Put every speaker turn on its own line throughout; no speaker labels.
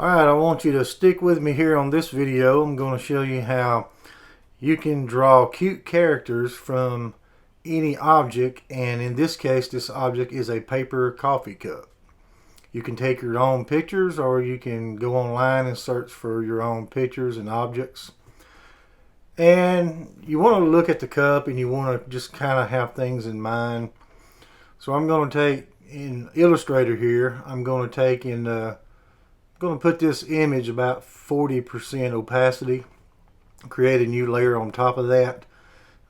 Alright, I want you to stick with me here on this video. I'm going to show you how you can draw cute characters from any object, and in this case this object is a paper coffee cup. You can take your own pictures, or you can go online and search for your own pictures and objects. And you want to look at the cup and you want to just kind of have things in mind. So I'm going to take in Illustrator here, I'm going to take in going to put this image about 40% opacity, create a new layer on top of that.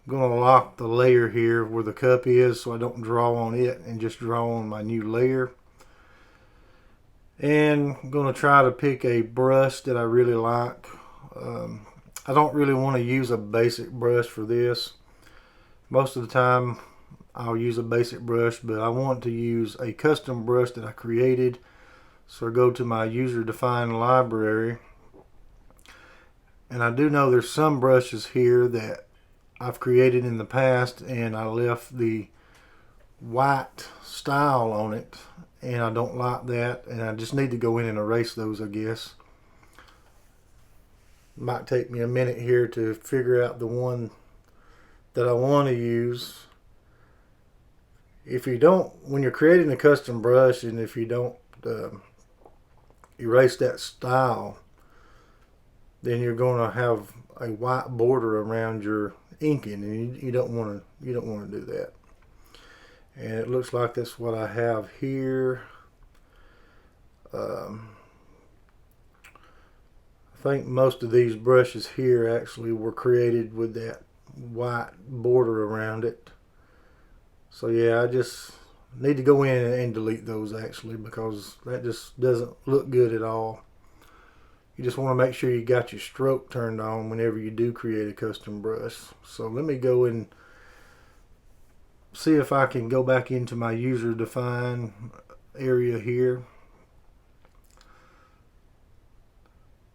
I'm going to lock the layer here where the cup is so I don't draw on it and just draw on my new layer. And I'm going to try to pick a brush that I really like. I don't really want to use a basic brush for this. Most of the time I'll use a basic brush, but I want to use a custom brush that I created. So I go to my user-defined library, and I do know there's some brushes here that I've created in the past, and I left the white style on it, and I don't like that, and I just need to go in and erase those, I guess. Might take me a minute here to figure out the one that I want to use. If you don't, when you're creating a custom brush, and if you don't erase that style, then you're going to have a white border around your inking, and you don't want to do that. And it looks like that's what I have here. I think most of these brushes here actually were created with that white border around it. So yeah, I just need to go in and delete those actually, because that just doesn't look good at all. You just want to make sure you got your stroke turned on whenever you do create a custom brush. So let me go and see if I can go back into my user defined area here.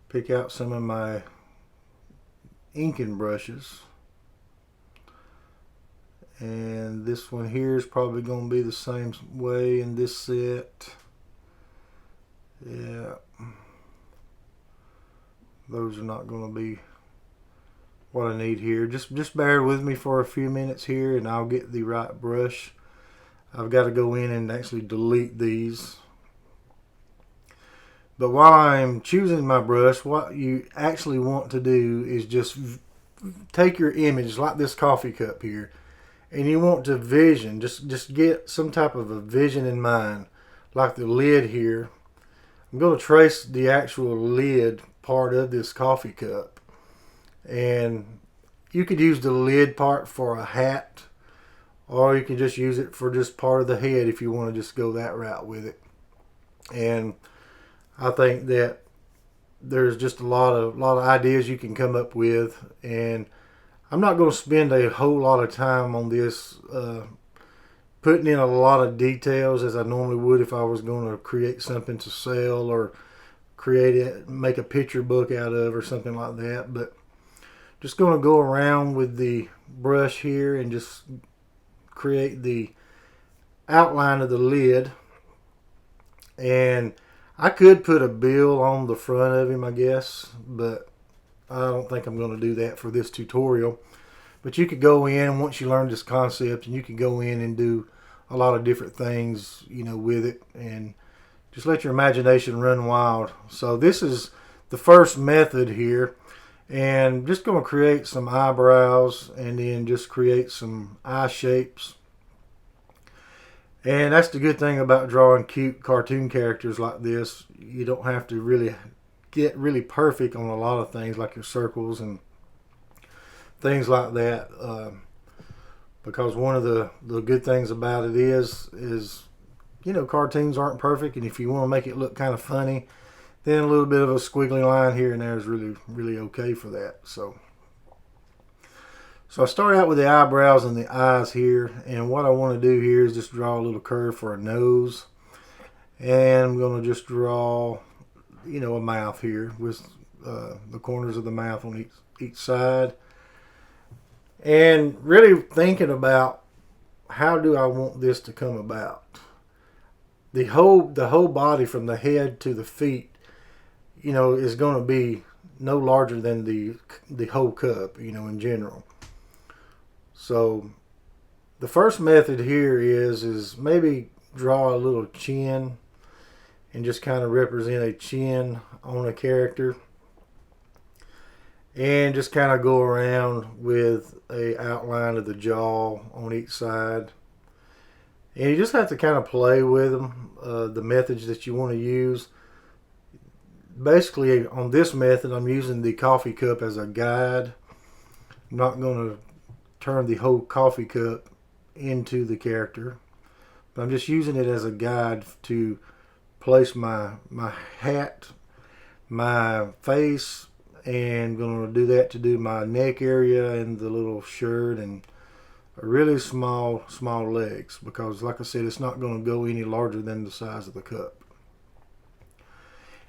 Pick out some of my inking brushes. And this one here is probably going to be the same way in this set. Yeah, those are not going to be what I need here. Just bear with me for a few minutes here and I'll get the right brush. I've got to go in and actually delete these. But while I'm choosing my brush, what you actually want to do is just take your image like this coffee cup here, and you want to vision, just get some type of a vision in mind, like the lid here. I'm going to trace the actual lid part of this coffee cup, and you could use the lid part for a hat, or you can just use it for just part of the head if you want to just go that route with it. And I think that there's just a lot of ideas you can come up with, and I'm not going to spend a whole lot of time on this, putting in a lot of details as I normally would if I was going to create something to sell or make a picture book out of or something like that. But just going to go around with the brush here and just create the outline of the lid. And I could put a bill on the front of him, I guess, but I don't think I'm going to do that for this tutorial. But you could go in, once you learn this concept, and you can go in and do a lot of different things, with it, and just let your imagination run wild. So this is the first method here, and just going to create some eyebrows and then just create some eye shapes. And that's the good thing about drawing cute cartoon characters like this. You don't have to really get really perfect on a lot of things like your circles and things like that, because one of the good things about it is cartoons aren't perfect, and if you want to make it look kind of funny, then a little bit of a squiggly line here and there is really okay for that. So I start out with the eyebrows and the eyes here, and what I want to do here is just draw a little curve for a nose, and I'm going to just draw a mouth here with the corners of the mouth on each side, and really thinking about how do I want this to come about. The whole body from the head to the feet is going to be no larger than the whole cup, in general. So the first method here is maybe draw a little chin and just kind of represent a chin on a character, and just kind of go around with a outline of the jaw on each side. And you just have to kind of play with them, the methods that you want to use. Basically, on this method, I'm using the coffee cup as a guide. I'm not going to turn the whole coffee cup into the character, but I'm just using it as a guide to place my hat, my face, and going to do that to do my neck area and the little shirt and a really small legs, because like I said, it's not going to go any larger than the size of the cup.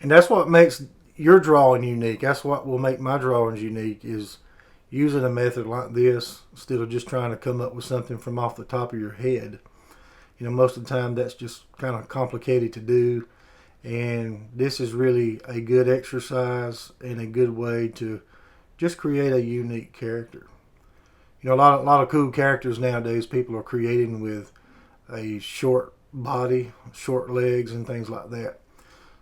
And that's what makes your drawing unique. That's what will make my drawings unique, is using a method like this instead of just trying to come up with something from off the top of your head. Most of the time that's just kind of complicated to do. And this is really a good exercise and a good way to just create a unique character. A lot of cool characters nowadays people are creating with a short body, short legs, and things like that.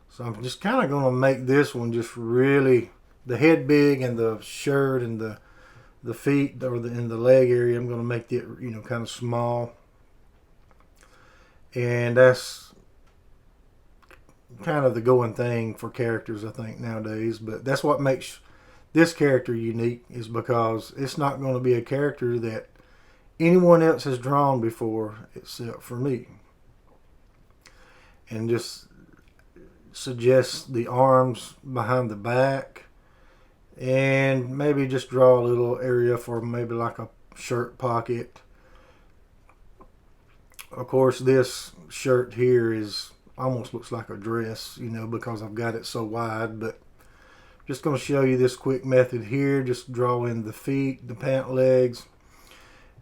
So I'm just kind of going to make this one just really, the head big and the shirt and the feet in the leg area, I'm going to make it kind of small. And that's kind of the going thing for characters, I think, nowadays. But that's what makes this character unique, is because it's not going to be a character that anyone else has drawn before except for me. And just suggest the arms behind the back, and maybe just draw a little area for maybe like a shirt pocket. Of course, this shirt here is almost looks like a dress, because I've got it so wide. But just going to show you this quick method here. Just draw in the feet, the pant legs,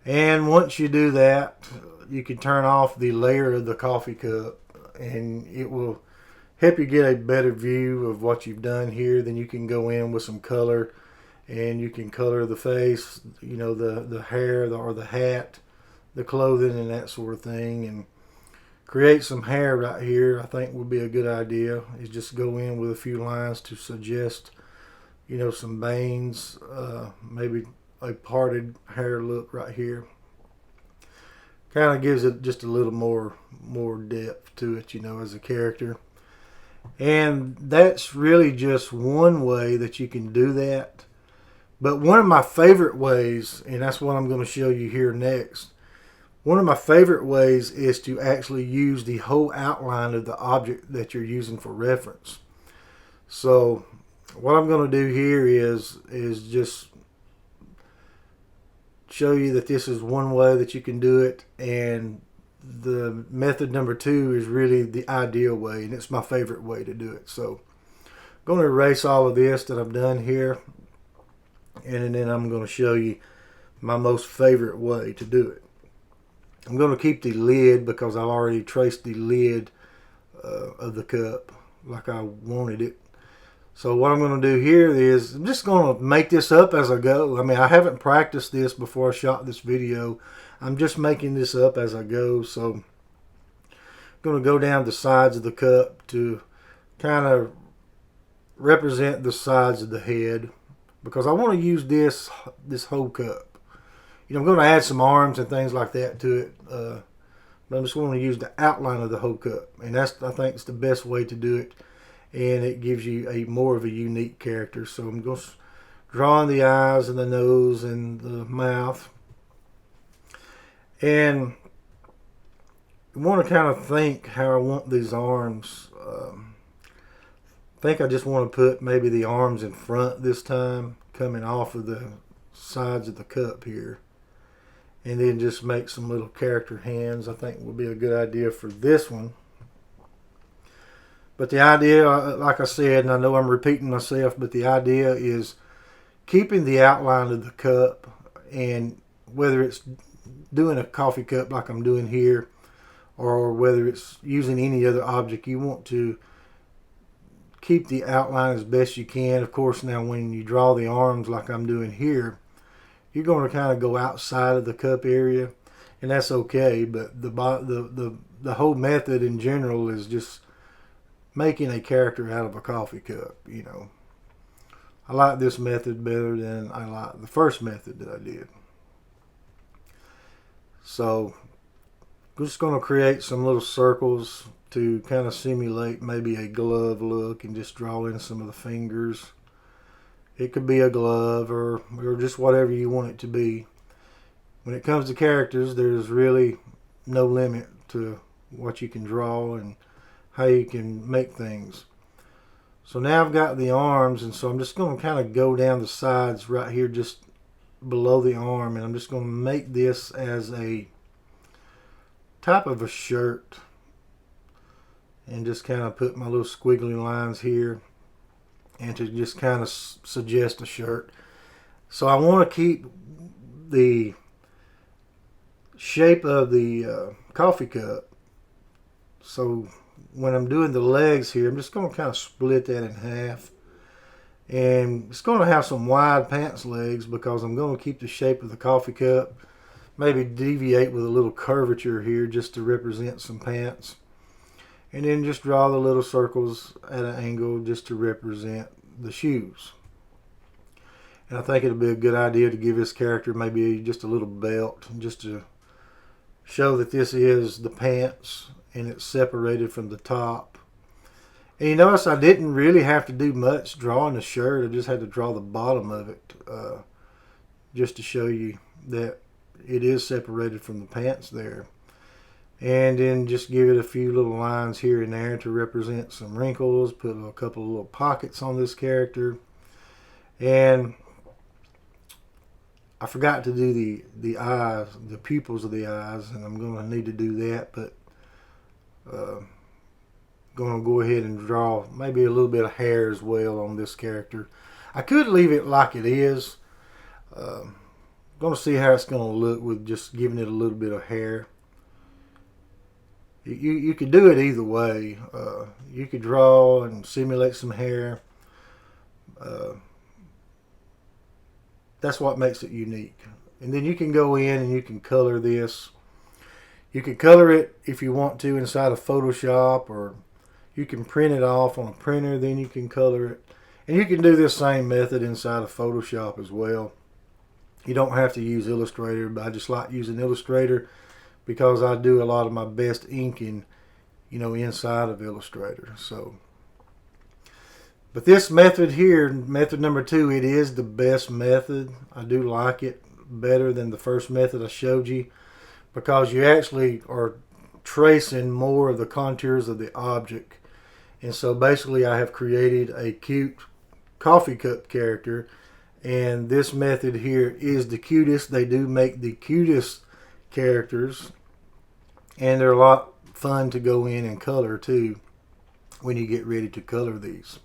and once you do that, you can turn off the layer of the coffee cup, and it will help you get a better view of what you've done here. Then you can go in with some color, and you can color the face, the hair, or the hat, the clothing, and that sort of thing, and create some hair right here. I think would be a good idea, is just go in with a few lines to suggest some bangs, maybe a parted hair look right here. Kind of gives it just a little more depth to it, as a character. And that's really just one way that you can do that. But one of my favorite ways, and that's what I'm going to show you here next, one of my favorite ways is to actually use the whole outline of the object that you're using for reference. So what I'm going to do here is just show you that this is one way that you can do it, and the method number 2 is really the ideal way, and it's my favorite way to do it. So I'm going to erase all of this that I've done here, and then I'm going to show you my most favorite way to do it. I'm going to keep the lid because I've already traced the lid of the cup like I wanted it. So what I'm going to do here is I'm just going to make this up as I go. I mean, I haven't practiced this before I shot this video. I'm just making this up as I go. So I'm going to go down the sides of the cup to kind of represent the sides of the head, because I want to use this whole cup. I'm going to add some arms and things like that to it, but I'm just going to use the outline of the whole cup, and I think it's the best way to do it, and it gives you more of a unique character. So I'm going to draw in the eyes and the nose and the mouth, and I want to kind of think how I want these arms. I think I just want to put maybe the arms in front this time, coming off of the sides of the cup here. And then just make some little character hands. I think would be a good idea for this one. But the idea, like I said, and I know I'm repeating myself, but the idea is keeping the outline of the cup, and whether it's doing a coffee cup like I'm doing here, or whether it's using any other object, you want to keep the outline as best you can. Of course, now when you draw the arms like I'm doing here, you're going to kind of go outside of the cup area, and that's okay. But the whole method in general is just making a character out of a coffee cup. You know, I like this method better than I like the first method that I did. So I'm just going to create some little circles to kind of simulate maybe a glove look and just draw in some of the fingers. It could be a glove or just whatever you want it to be. When it comes to characters, there's really no limit to what you can draw and how you can make things. So now I've got the arms, and so I'm just going to kind of go down the sides right here just below the arm, and I'm just going to make this as a type of a shirt and just kind of put my little squiggly lines here and to just kind of suggest a shirt. So I want to keep the shape of the coffee cup. So when I'm doing the legs here, I'm just going to kind of split that in half. And it's going to have some wide pants legs because I'm going to keep the shape of the coffee cup. Maybe deviate with a little curvature here just to represent some pants. And then just draw the little circles at an angle just to represent the shoes. And I think it'll be a good idea to give this character maybe just a little belt, just to show that this is the pants and it's separated from the top. And you notice I didn't really have to do much drawing the shirt. I just had to draw the bottom of it just to show you that it is separated from the pants there. And then just give it a few little lines here and there to represent some wrinkles. Put a couple of little pockets on this character. And I forgot to do the eyes, the pupils of the eyes, and I'm going to need to do that. But going to go ahead and draw maybe a little bit of hair as well on this character. I could leave it like it is. Going to see how it's going to look with just giving it a little bit of hair. You could do it either way. You could draw and simulate some hair. That's what makes it unique. And then you can go in and you can color this. You can color it if you want to inside of Photoshop, or you can print it off on a printer, then you can color it. And you can do this same method inside of Photoshop as well. You don't have to use Illustrator, but I just like using Illustrator because I do a lot of my best inking, you know, inside of Illustrator. So, but this method here, method number 2, it is the best method. I do like it better than the first method I showed you because you actually are tracing more of the contours of the object. And so basically I have created a cute coffee cup character, and this method here is the cutest. They do make the cutest characters, and they're a lot fun to go in and color too when you get ready to color these.